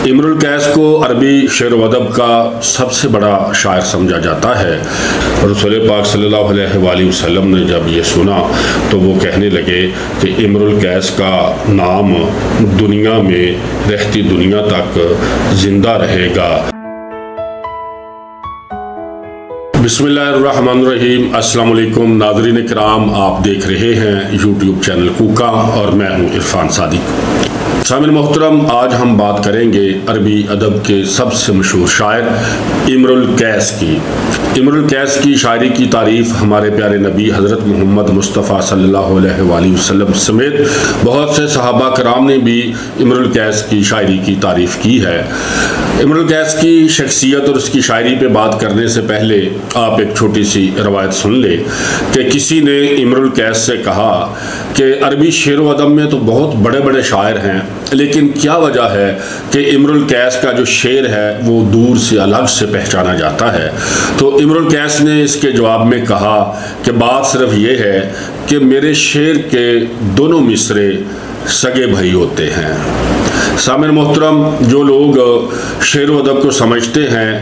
इमरुल कैस को अरबी शेर व अदब का सबसे बड़ा शायर समझा जाता है। रसूल पाक सल्लल्लाहु अलैहि वसल्लम ने जब ये सुना तो वो कहने लगे कि इमरुल कैस का नाम दुनिया में रहती दुनिया तक जिंदा रहेगा। बिस्मिल्लाहिर्रहमानिर्रहीम। अस्सलाम वालेकुम नाज़रीन किराम, आप देख रहे हैं यूट्यूब चैनल कूका और मैं हूं इरफान सादिक। सामिन मोहतरम, आज हम बात करेंगे अरबी अदब के सबसे मशहूर शायर इमरुल कैस की। इमरुल कैस की शायरी की तारीफ़ हमारे प्यारे नबी हज़रत मोहम्मद मुस्तफ़ा सल्लल्लाहु अलैहि वसल्लम समेत बहुत से सहाबा कराम ने भी इमरुल कैस की शायरी की तारीफ़ की है। इमरुल कैस की शख्सियत और उसकी शायरी पे बात करने से पहले आप एक छोटी सी रवायत सुन ले कि किसी ने इमरुल कैस से कहा कि अरबी शेर व अदब में तो बहुत बड़े बड़े शायर हैं, लेकिन क्या वजह है कि इमरुल कैस का जो शेर है वो दूर से अलग से पहचाना जाता है। तो इमरुल कैस ने इसके जवाब में कहा कि बात सिर्फ ये है कि मेरे शेर के दोनों मिसरे सगे भाई होते हैं। सामिन मोहतरम, जो लोग शेर व अदब को समझते हैं,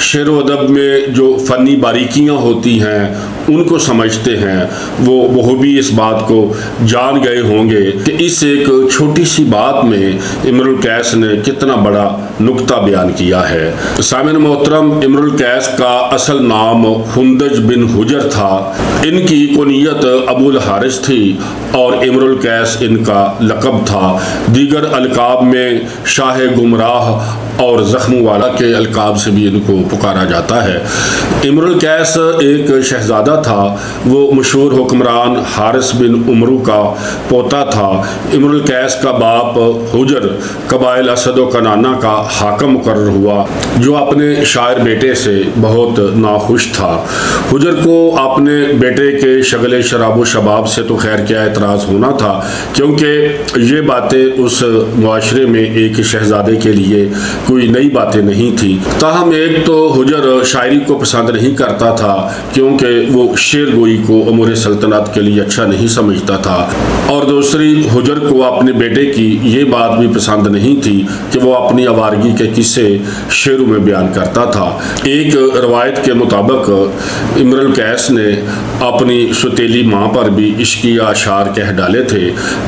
शेर व अदब में जो फ़नी बारीकियाँ होती हैं उनको समझते हैं, वो भी इस बात को जान गए होंगे कि इस एक छोटी सी बात में इमरुल कैस ने कितना बड़ा नुक्ता बयान किया है। सामिन मोहतरम, इमरुल कैस का असल नाम हुंदज बिन हुजर था। इनकी कुनियत अबुल हारिस थी और इमरुल कैस इनका लक़ब था। दीगर अलकाब में शाह गुमराह और ज़ख्म वाला के अलकाब से भी इनको पुकारा जाता है। इमरुल कैस एक शहज़ादा था। वो मशहूर हुक्मरान हारिस बिन उमरू का पोता था। इमरुल कैस का बाप हुजर कबाइल असद व कनाना का हाकम मुकर्रर हुआ, जो अपने शायर बेटे से बहुत नाखुश था। हुजर को अपने बेटे के शगले शराब शबाब से तो खैर क्या एतराज़ होना था, क्योंकि ये बातें उस मुआशरे में एक शहज़ादे के लिए कोई नई बातें नहीं थी। ताहम एक तो हुजर शायरी को पसंद नहीं करता था, क्योंकि वो शेर गोई को अमूर सल्तनत के लिए अच्छा नहीं समझता था, और दूसरी हुजर को अपने बेटे की ये बात भी पसंद नहीं थी कि वो अपनी आवारगी के किस्से शेरों में बयान करता था। एक रवायत के मुताबिक इमरुल कैस ने अपनी सुतीली माँ पर भी इश्की अशार कह डाले थे।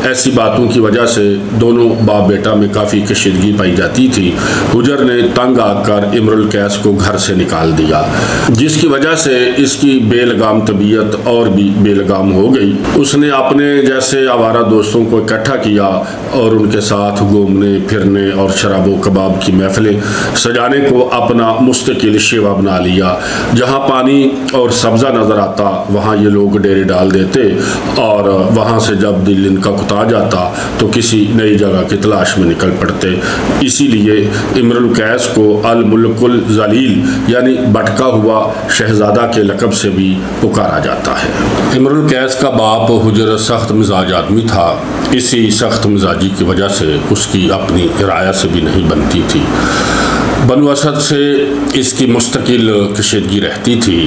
ऐसी बातों की वजह से दोनों बाप बेटा में काफ़ी कशीदगी पाई जाती थी। हुजर ने तंग आकर इमरुल कैस को घर से निकाल दिया, जिसकी वजह से इसकी बेलगाम तबीयत और भी बेलगाम हो गई। उसने अपने जैसे आवारा दोस्तों को इकट्ठा किया और उनके साथ घूमने फिरने और शराबो कबाब की महफिलें सजाने को अपना मुस्तकिल शेवा बना लिया। जहाँ पानी और सब्ज़ा नज़र आता वहाँ ये लोग डेरे डाल देते, और वहाँ से जब दिल इनका कुता जाता तो किसी नई जगह की तलाश में निकल पड़ते। इसीलिए इमरुल कैस को अल मुल्कुल जलील यानी भटका हुआ शहजादा के लक़ब से भी पुकारा जाता है। इमरुल कैस का बाप हुजर सख्त मिजाज आदमी था। इसी सख्त मिजाजी की वजह से उसकी अपनी राया से भी नहीं बनती थी। बनु असद से इसकी मुस्तकिल कशीदगी रहती थी।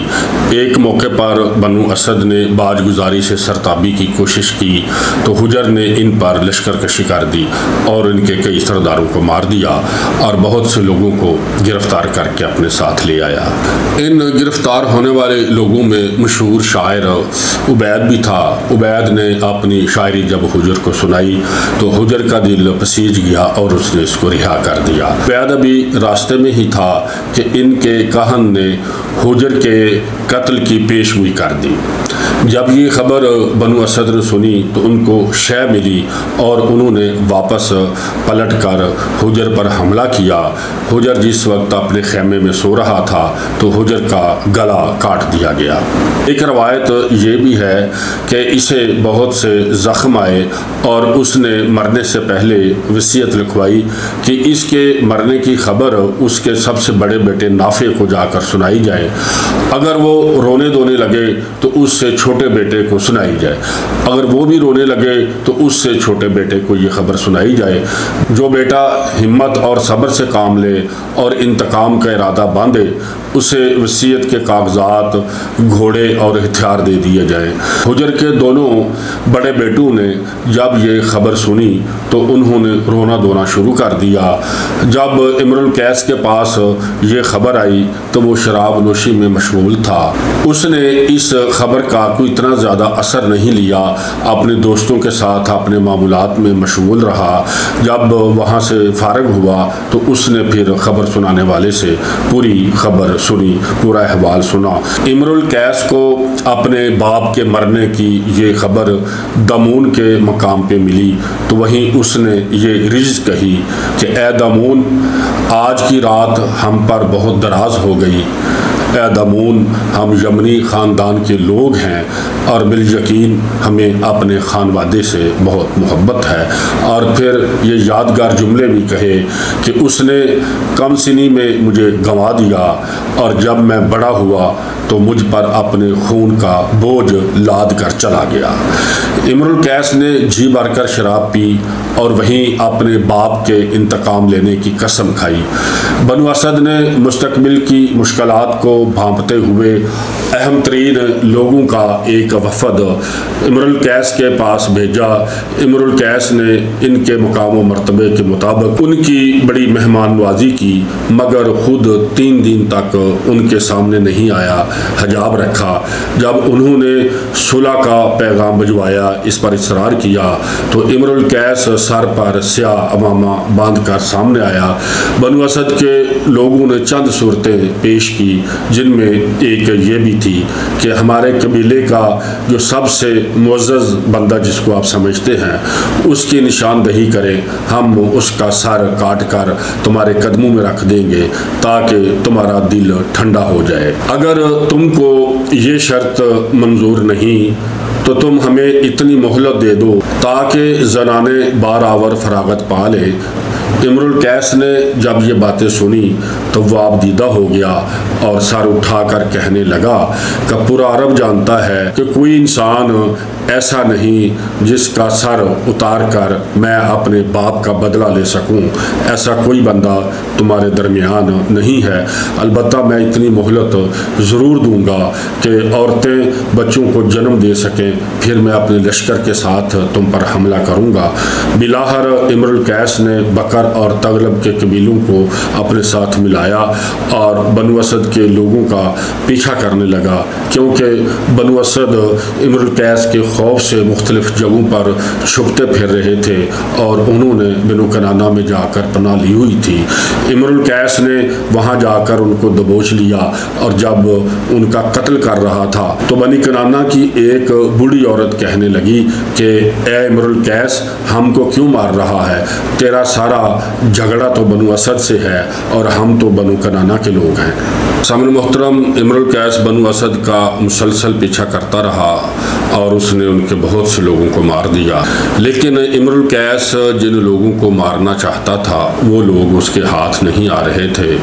एक मौके पर बनु असद ने बाजगुजारी से सरताबी की कोशिश की तो हुजर ने इन पर लश्कर कशी कर दी और इनके कई सरदारों को मार दिया और बहुत से लोगों को गिरफ्तार करके अपने साथ ले आया। इन गिरफ्तार होने वाले लोगों में मशहूर शायर उबैद भी था। उबैद ने अपनी शायरी जब हुजर को सुनाई तो हुजर का दिल पसीज गया और उसने इसको रिहा कर दिया। उबैद अभी रास्ते में ही था कि इनके कहन ने हुजर के कत्ल की पेशगोई कर दी। जब ये खबर बनु असद ने सुनी तो उनको शय मिली और उन्होंने वापस पलट कर हुजर पर हमला किया। हुजर जिस वक्त अपने खेमे में सो रहा था तो हुजर का गला काट दिया गया। एक रवायत ये भी है कि इसे बहुत से ज़ख्म आए और उसने मरने से पहले वसीयत लिखवाई कि इसके मरने की खबर उसके सबसे बड़े बेटे नाफे को जाकर सुनाई जाए। अगर वो रोने धोने लगे तो उससे छोटे बेटे को सुनाई जाए। अगर वो भी रोने लगे तो उससे छोटे बेटे को ये खबर सुनाई जाए। जो बेटा हिम्मत और सब्र से काम ले और इंतकाम का इरादा बांधे उसे वसीयत के कागजात, घोड़े और हथियार दे दिए जाएं। हुजर के दोनों बड़े बेटों ने जब ये खबर सुनी तो उन्होंने रोना धोना शुरू कर दिया। जब इमरुल कैस के पास ये खबर आई तो वो शराब नोशी में मशगूल था। उसने इस खबर का कोई इतना ज़्यादा असर नहीं लिया, अपने दोस्तों के साथ अपने मामूलात में मशगूल रहा। जब वहाँ से फारग हुआ तो उसने फिर खबर सुनाने वाले से पूरी खबर सुनी, पूरा अहवाल सुना। इमरुल कैस को अपने बाप के मरने की ये खबर दमून के मकाम पे मिली तो वहीं उसने ये रिज कही कि ए दमून, आज की रात हम पर बहुत दराज हो गई। ए दमून, हम यमनी ख़ानदान के लोग हैं और बिल यकीन हमें अपने खानवादे से बहुत मोहब्बत है। और फिर ये यादगार जुमले भी कहे कि उसने कम सिनी में मुझे गंवा दिया और जब मैं बड़ा हुआ तो मुझ पर अपने खून का बोझ लाद कर चला गया। इमरुल कैस ने जी भरकर शराब पी और वहीं अपने बाप के इंतकाम लेने की कसम खाई। बनु असद ने मुस्तकबिल की मुश्किलात को भांपते हुए अहम तरीन लोगों का एक वफद इमरुल कैस के पास भेजा। इमरुल कैस ने इनके मकाम व मर्तबे के मुताबिक उनकी बड़ी मेहमान नवाजी की, मगर खुद 3 दिन तक उनके सामने नहीं आया, हजाब रखा। जब उन्होंने सुलह का पैगाम भिजवाया, इस पर इसरार किया तो इमरुल कैस सर पर स्याह अमामा बांध कर सामने आया। बनु असद के लोगों ने चंद सूरतें पेश की जिनमें एक ये भी थी कि हमारे कबीले का जो सबसे मुअज़्ज़ज़ बंदा जिसको आप समझते हैं उसकी निशानदही करें, हम उसका सर काट कर तुम्हारे कदमों में रख देंगे ताकि तुम्हारा दिल ठंडा हो जाए। अगर तुमको ये शर्त मंजूर नहीं तो तुम हमें इतनी मोहलत दे दो ताकि ज़नाने बारावर फरागत पा लें। इमरुल कैस ने जब ये बातें सुनी तो वह आबदीदा हो गया और सर उठाकर कहने लगा कि पूरा अरब जानता है कि कोई इंसान ऐसा नहीं जिसका सर उतार कर मैं अपने बाप का बदला ले सकूं। ऐसा कोई बंदा तुम्हारे दरमियान नहीं है। अलबत्ता मैं इतनी मोहलत ज़रूर दूंगा कि औरतें बच्चों को जन्म दे सकें, फिर मैं अपने लश्कर के साथ तुम पर हमला करूंगा। बिलाहर इमरुल कैस ने बकर और तगलब के कबीलों को अपने साथ मिलाया और बनु असद के लोगों का पीछा करने लगा, क्योंकि बनु असद इमरुल कैस के खौफ से मुख्तलिफ जगहों पर छुपते फिर रहे थे और उन्होंने बनु कनाना में जाकर पनाह ली हुई थी। इमरुल कैस ने वहाँ जाकर उनको दबोच लिया और जब उनका कत्ल कर रहा था तो बनी कनाना की एक बूढ़ी औरत कहने लगी कि ए इमरुल कैस, हमको क्यों मार रहा है? तेरा सारा झगड़ा तो बनु असद से है और हम तो बनु कनाना के लोग हैं। सामने मोहतरम, इमरुल कैस बनु असद का मुसलसल पीछा करता रहा और उसने उनके बहुत से लोगों को मार दिया। लेकिन इमरुल कैस जिन लोगों को मारना चाहता था वो लोग उसके हाथ नहीं आ रहे थे।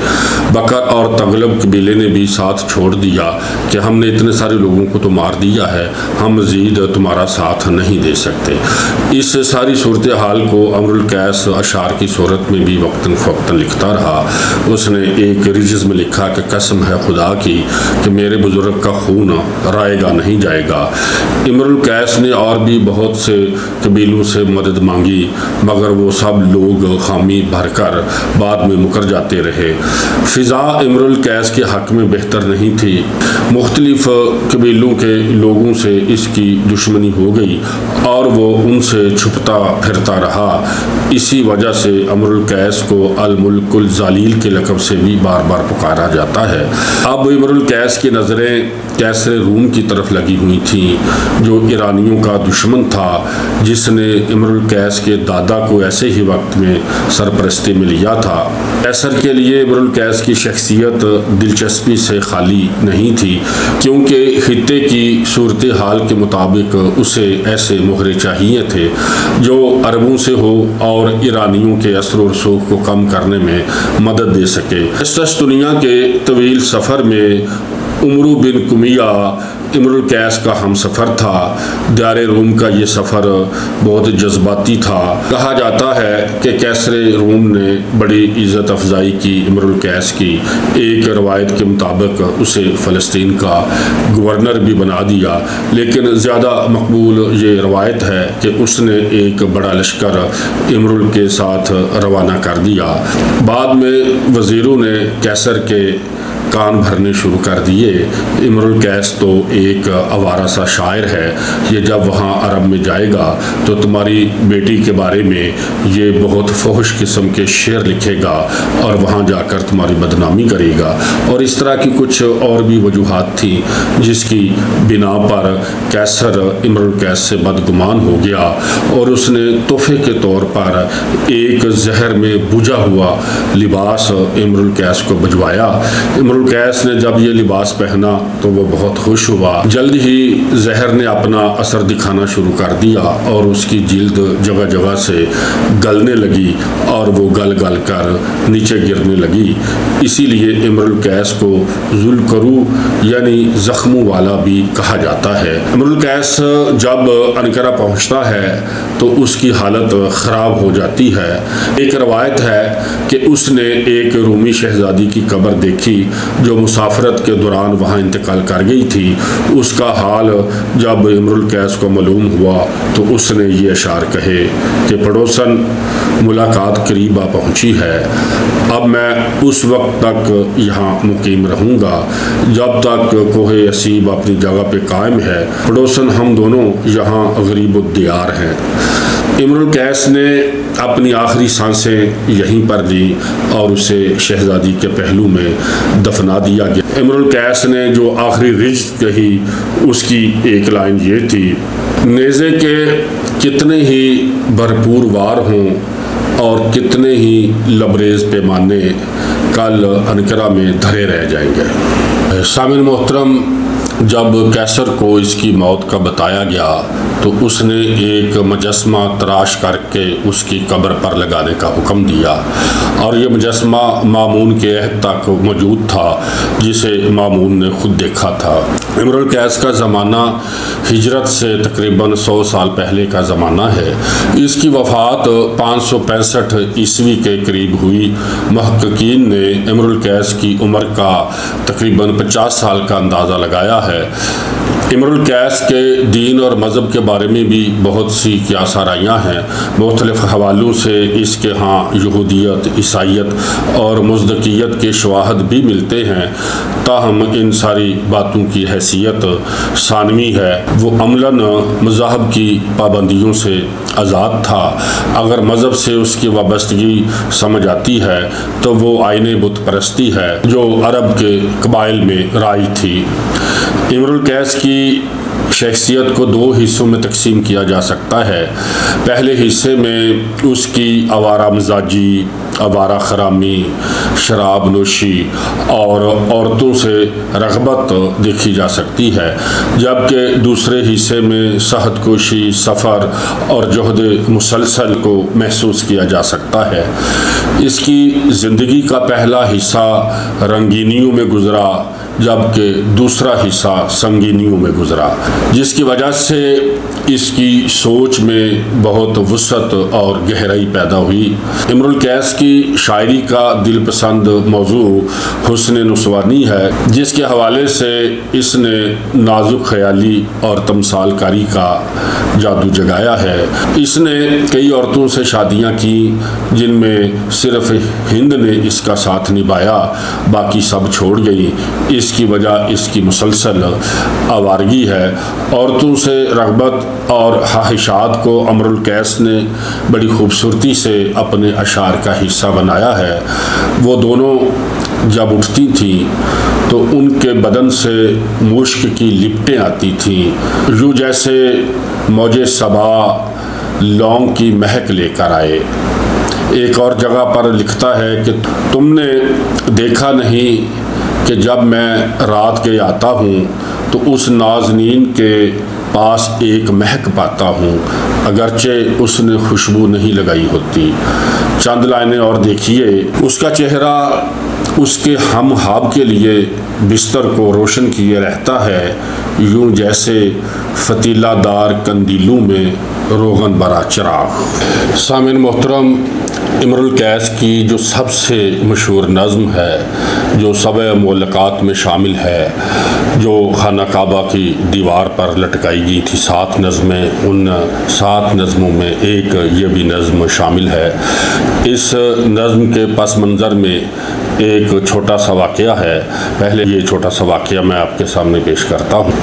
बकर और तगलब कबीले ने भी साथ छोड़ दिया कि हमने इतने सारे लोगों को तो मार दिया है, हम मज़ीद तुम्हारा साथ नहीं दे सकते। इस सारी सूरत हाल को इमरुल कैस अशार की सूरत में भी वक्तन फ़वक्तन लिखता रहा। उसने एक रिजज़ में लिखा कि कसम है खुदा की कि मेरे बुजुर्ग का खून राएगा नहीं जाएगा। इमरुल कैस ने और भी बहुत से कबीलों से मदद मांगी, मगर वो सब लोग खामी भरकर बाद में मुकर जाते रहे। फ़िज़ा इमरुल कैस के हक़ में बेहतर नहीं थी। मुख्तलिफ कबीलों के लोगों से इसकी दुश्मनी हो गई और वो उनसे छुपता फिरता रहा। इसी वजह से इमरुल कैस को अल मुल्कुल ज़लील के लक़ब से भी बार बार पुकारा जाता है। अब इमरुल कैस की नज़रें कैसर रूम की तरफ लगी हुई थीं, जो ईरानियों का दुश्मन था, जिसने इमरुल कैस के दादा को ऐसे ही वक्त में सरपरस्ती में लिया था। कैसर के लिए इमरुल कैस की शख्सियत दिलचस्पी से खाली नहीं थी, क्योंकि खित्ते की सूरत हाल के मुताबिक उसे ऐसे मोहरे चाहिए थे जो अरबों से हो और ईरानियों के असर व रसूख को कम करने में मदद दे सके। इस दुनिया के तवील सफ़र में उमरू बिन कुमिया इमरुल कैस का हम सफ़र था। दारे रूम का ये सफ़र बहुत जज्बाती था। कहा जाता है कि कैसर रूम ने बड़ी इज़्ज़त अफजाई की इमरुल कैस की। एक रवायत के मुताबिक उसे फ़लस्तीन का गवर्नर भी बना दिया, लेकिन ज़्यादा मकबूल ये रवायत है कि उसने एक बड़ा लश्कर इमरुल के साथ रवाना कर दिया। बाद में वज़ीरों ने कैसर के कान भरने शुरू कर दिए। इमरुल कैस तो एक आवारा सा शायर है, ये जब वहाँ अरब में जाएगा तो तुम्हारी बेटी के बारे में ये बहुत फहश किस्म के शेर लिखेगा और वहाँ जाकर तुम्हारी बदनामी करेगा। और इस तरह की कुछ और भी वजूहात थी जिसकी बिना पर कैसर इमरुल कैस से बदगुमान हो गया और उसने तोहफे के तौर पर एक जहर में बुझा हुआ लिबास इमरुल कैस को भिजवाया। इमरुल कैस ने जब ये लिबास पहना तो वो बहुत खुश हुआ। जल्द ही जहर ने अपना असर दिखाना शुरू कर दिया और उसकी जिल्द जगह जगह से गलने लगी और वो गल गल कर नीचे गिरने लगी। इसीलिए इमरुल कैस को जुल्करू यानी जख्मों वाला भी कहा जाता है। इमरुल कैस जब अनकरा पहुंचता है तो उसकी हालत ख़राब हो जाती है। एक रवायत है कि उसने एक रूमी शहजादी की कब्र देखी जो मुसाफरत के दौरान वहाँ इंतकाल कर गई थी। उसका हाल जब इमरुल कैस को मालूम हुआ तो उसने ये अशार कहे कि पड़ोसन मुलाकात करीब आ पहुँची है। अब मैं उस वक्त तक यहाँ मुकीम रहूँगा जब तक कोहे असीब अपनी जगह पे कायम है। पड़ोसन हम दोनों यहाँ गरीबुद्दियार हैं। इमरुल कैस ने अपनी आखिरी सांसें यहीं पर ली और उसे शहजादी के पहलू में दफना दिया गया। इमरुल कैस ने जो आखिरी रिज़्क़ कही उसकी एक लाइन ये थी, नेज़े के कितने ही भरपूर वार हों और कितने ही लबरेज पैमाने कल अनकरा में धरे रह जाएंगे। सामिन मोहतरम, जब कैसर को इसकी मौत का बताया गया तो उसने एक मुजस्मा तराश करके उसकी कब्र पर लगाने का हुक्म दिया और ये मुजस्मा मामून के अहद तक मौजूद था जिसे मामून ने खुद देखा था। इमरुल कैस का ज़माना हिजरत से तकरीबन 100 साल पहले का ज़माना है। इसकी वफ़ात 565 ईस्वी के करीब हुई। महक़क़ीन ने इमरुल कैस की उम्र का तकरीबन 50 साल का अंदाज़ा लगाया है। इमरुल कैस के दीन और मज़हब के बारे में भी बहुत सी क़ियास-आराइयाँ हैं। मुख्तलिफ़ हवालों से इसके यहाँ यहूदियत, ईसाईयत और मुज़दकियत के शवाहद भी मिलते हैं। ताहम इन सारी बातों की हैसियत सानवी है। वो अमलन मज़हब की पाबंदियों से आज़ाद था। अगर मज़हब से उसकी वाबस्तगी समझ आती है तो वो आईने बुत परस्ती है जो अरब के कबाइल में राइज थी। इमरुल कैस की शख्सियत को दो हिस्सों में तकसीम किया जा सकता है। पहले हिस्से में उसकी आवारा मिजाजी, आवारा खरामी, शराब नोशी और औरतों से रग़बत देखी जा सकती है, जबकि दूसरे हिस्से में सेहत कोशी, सफ़र और जोहद मुसलसल को महसूस किया जा सकता है। इसकी ज़िंदगी का पहला हिस्सा रंगीनियों में गुज़रा जबकि दूसरा हिस्सा संगीनियों में गुज़रा, जिसकी वजह से इसकी सोच में बहुत वुसअत और गहराई पैदा हुई। इमरुल कैस की शायरी का दिलपसंद मौजू हुस्न नुसवानी है, जिसके हवाले से इसने नाजुक ख्याली और तमसालकारी का जादू जगाया है। इसने कई औरतों से शादियाँ की जिनमें सिर्फ हिंद ने इसका साथ निभाया, बाकी सब छोड़ गई। इसकी वजह इसकी मुसलसल आवारगी है। औरतों से रग़बत और ख्वाहिशात को इमरुल कैस ने बड़ी खूबसूरती से अपने अशार का हिस्सा बनाया है। वो दोनों जब उठती थीं तो उनके बदन से मुश्क की लिपटें आती थीं, यूँ जैसे मौजे सबा लौंग की महक लेकर आए। एक और जगह पर लिखता है कि तुमने देखा नहीं कि जब मैं रात के आता हूँ तो उस नाज़नीन के पास एक महक पाता हूँ, अगरचे उसने खुशबू नहीं लगाई होती। चंद लाइनें और देखिए। उसका चेहरा उसके हम हाब के लिए बिस्तर को रोशन किए रहता है, यूं जैसे फतीलादार कंदीलों में रोगन भरा चिराग। सामिन मोहतरम, इमरुल कैस की जो सबसे मशहूर नज़्म है, जो सबे मुअल्लक़ात में शामिल है, जो खाना काबा की दीवार पर लटकाई गई थी 7 नज़में, उन 7 नज़मों में एक ये भी नज़्म शामिल है। इस नज़्म के पस मंज़र में एक छोटा सा वाक़या है। पहले ये छोटा सा वाक़या मैं आपके सामने पेश करता हूँ।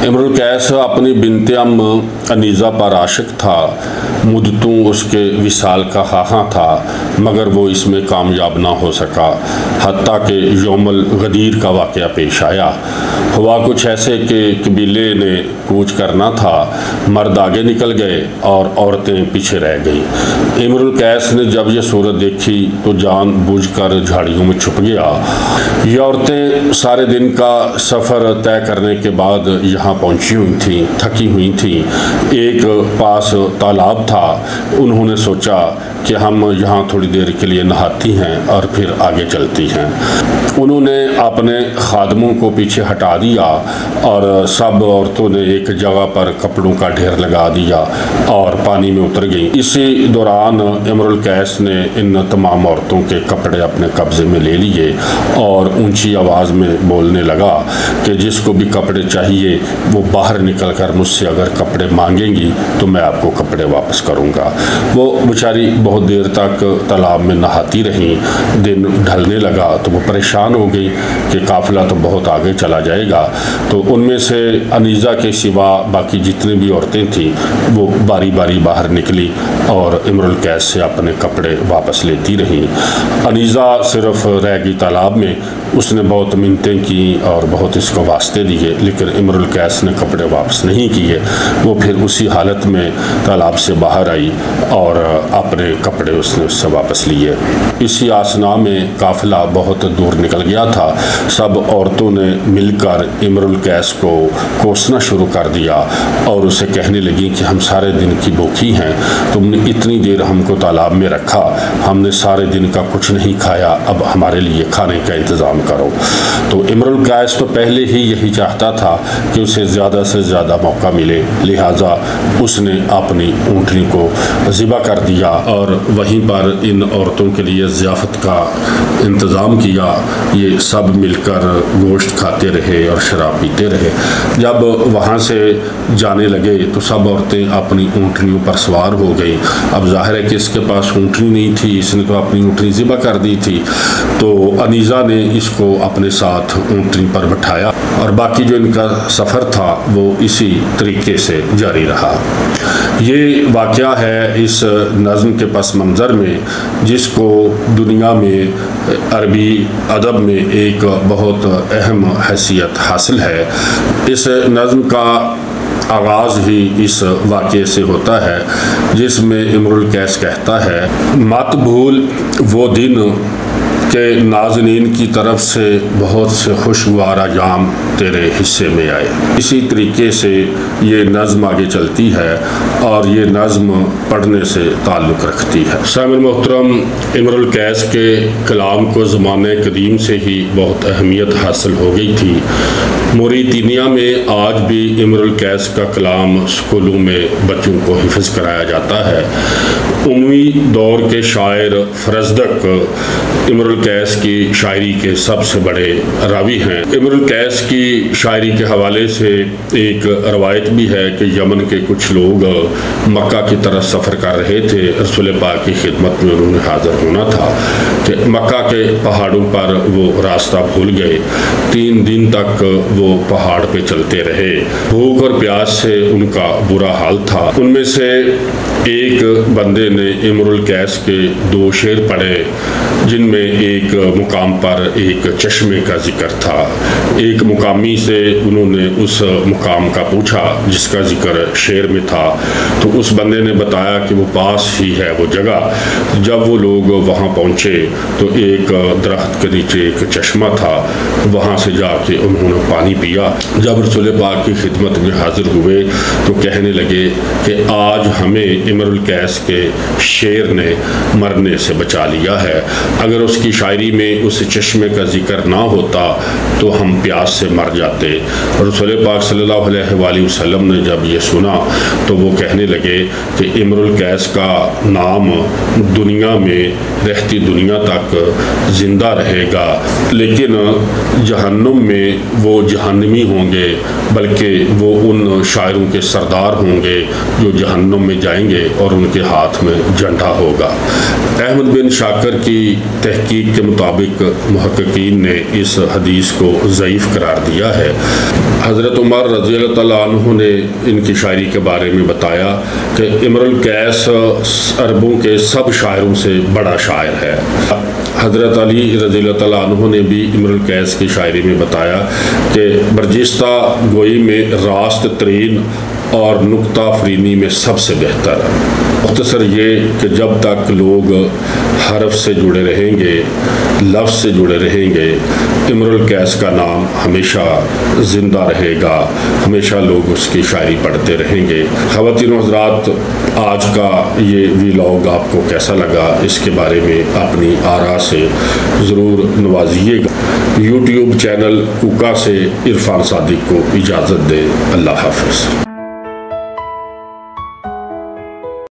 इमरुल कैस अपनी बिन्ते अम अनीज़ा पर आशिक था, मुद्दतों उसके विसाल का ख़्वाह था, मगर वो इसमें कामयाब ना हो सका। हत्ता कि यौमुल गदीर का वाक़या पेश आया। हुआ कुछ ऐसे कि कबीले ने कूच करना था, मर्द आगे निकल गए और औरतें पीछे रह गईं। इमरुल कैस ने जब ये सूरत देखी तो जान बूझकर झाड़ियों में छुप गया। ये औरतें सारे दिन का सफ़र तय करने के बाद यहाँ पहुँची हुई थीं, थकी हुई थीं। एक पास तालाब था। उन्होंने सोचा कि हम यहाँ थोड़ी देर के लिए नहाती हैं और फिर आगे चलती हैं। उन्होंने अपने खादमों को पीछे हटा दिया और सब औरतों ने एक जगह पर कपड़ों का ढेर लगा दिया और पानी में उतर गईं। इसी दौरान इमरुल कैस ने इन तमाम औरतों के कपड़े अपने कब्ज़े में ले लिए और ऊंची आवाज़ में बोलने लगा कि जिसको भी कपड़े चाहिए वो बाहर निकल कर मुझसे अगर कपड़े मांगेंगी तो मैं आपको कपड़े वापस करूँगा। वो बेचारी बहुत देर तक तालाब में नहाती रहीं। दिन ढलने लगा तो वो परेशान हो गई कि काफ़िला तो बहुत आगे चला जाएगा। तो उनमें से अनीज़ा के सिवा बाकी जितनी भी औरतें थीं वो बारी बारी बाहर निकली और इमरुल कैस से अपने कपड़े वापस लेती रहीं। अनीज़ा सिर्फ रह गई तालाब में। उसने बहुत मिन्नतें की और बहुत इसको वास्ते दिए, लेकिन इमरुल कैस ने कपड़े वापस नहीं किए। वो फिर उसी हालत में तालाब से बाहर आई और अपने कपड़े उसने उससे वापस लिए। इसी आसना में काफ़िला बहुत दूर निकल गया था। सब औरतों ने मिलकर इमरुल कैस को कोसना शुरू कर दिया और उसे कहने लगी कि हम सारे दिन की भूखी हैं, तुमने इतनी देर हमको तालाब में रखा, हमने सारे दिन का कुछ नहीं खाया, अब हमारे लिए खाने का इंतज़ाम करो। तो इमरुल कैस तो पहले ही यही चाहता था कि उसे ज़्यादा से ज़्यादा मौका मिले, लिहाजा उसने अपनी ऊँटनी को ज़िबा कर दिया और वहीं पर इन औरतों के लिए ज़ियाफ़त का इंतज़ाम किया। ये सब मिलकर गोश्त खाते रहे और शराब पीते रहे। जब वहाँ से जाने लगे तो सब औरतें अपनी ऊँटनियों पर सवार हो गई। अब जाहिर है कि इसके पास ऊँटनी नहीं थी, इसने तो अपनी ऊँटनी ज़िबा कर दी थी। तो अनीज़ा ने इसको अपने साथ ऊँटनी पर बिठाया और बाकी जो इनका सफ़र था वो इसी तरीके से जारी रहा। ये वाक़या है इस नज़्म के पस मंज़र में, जिसको दुनिया में अरबी अदब में एक बहुत अहम हैसियत हासिल है। इस नज़्म का आगाज़ ही इस वाक़े से होता है जिसमें इमरुल कैस कहता है, मत भूल वो दिन के नाज़नीन की तरफ से बहुत से खुशगवार अयाम तेरे हिस्से में आए। इसी तरीके से ये नज़्म आगे चलती है और ये नज़्म पढ़ने से ताल्लुक़ रखती है। सामिन मोहतरम, इमरुल कैस के कलाम को ज़माने कदीम से ही बहुत अहमियत हासिल हो गई थी। मोरितानिया में आज भी इमरुल कैस का कलाम स्कूलों में बच्चों को हिफ्ज़ कराया जाता है। उम्मी दौर के शायर फरज़दक इमरुल कैस की शायरी के सबसे बड़े रावी हैं। इमरुल कैस की शायरी के हवाले से एक रवायत भी है कि यमन के कुछ लोग मक्का की तरफ सफ़र कर रहे थे। रसूल पाक की खिदमत में उन्होंने हाज़िर होना था कि मक्का के पहाड़ों पर वो रास्ता भूल गए। 3 दिन तक वो पहाड़ पे चलते रहे। भूख और प्यास से उनका बुरा हाल था। उनमें से एक बंदे ने इमरुल कैस के 2 शेर पढ़े, जिनमें एक मुकाम पर एक चश्मे का जिक्र था। एक मुकामी से उन्होंने उस मुकाम का पूछा जिसका जिक्र शेर में था, तो उस बंदे ने बताया कि वो पास ही है वो जगह। जब वो लोग वहाँ पहुँचे तो एक दरख्त के नीचे एक चश्मा था, वहाँ से जाके उन्होंने पानी पिया। जब रसूल पाक की खिदमत में हाजिर हुए तो कहने लगे कि आज हमें इमरुल कैस के शेर ने मरने से बचा लिया है। अगर उसकी शायरी में उस चश्मे का जिक्र ना होता तो हम प्यास से मर जाते। रसूल पाक सल्लल्लाहु अलैहि वसल्लम ने जब ये सुना तो वो कहने लगे कि इमरुल कैस का नाम दुनिया में रहती दुनिया तक ज़िंदा रहेगा, लेकिन जहन्नुम में वो जहन्नमी होंगे, बल्कि वो उन शायरों के सरदार होंगे जो जहन्नुम में जाएंगे और उनके हाथ में झंडा होगा। अहमद बिन शाकिर की तहकीक के मुताबिक मुहक्किकीन ने इस हदीस को ज़ईफ़ करार दिया है। हज़रत उमर रज़ी अल्लाह तआला अन्हु ने इनकी शायरी के बारे में बताया कि इमरुल कैस अरबों के सब शायरों से बड़ा शायर है। हज़रत अली रज़ी अल्लाह तआला अन्हु ने भी इमरुल कैस की शायरी में बताया कि बर्जिस्ता गोई में रास्त तरीन और नुक्ता फ़रीनी में सबसे बेहतर है। मुख्तसर ये कि जब तक लोग हरफ से जुड़े रहेंगे, लफ्ज़ से जुड़े रहेंगे, इमरुल कैस का नाम हमेशा ज़िंदा रहेगा, हमेशा लोग उसकी शायरी पढ़ते रहेंगे। ख़वातीन व हज़रात, आज का ये व्लॉग आपको कैसा लगा, इसके बारे में अपनी आरा से ज़रूर नवाजिएगा। यूट्यूब चैनल कूका से इरफान सादिक को इजाज़त दें। अल्लाह हाफ़िज़।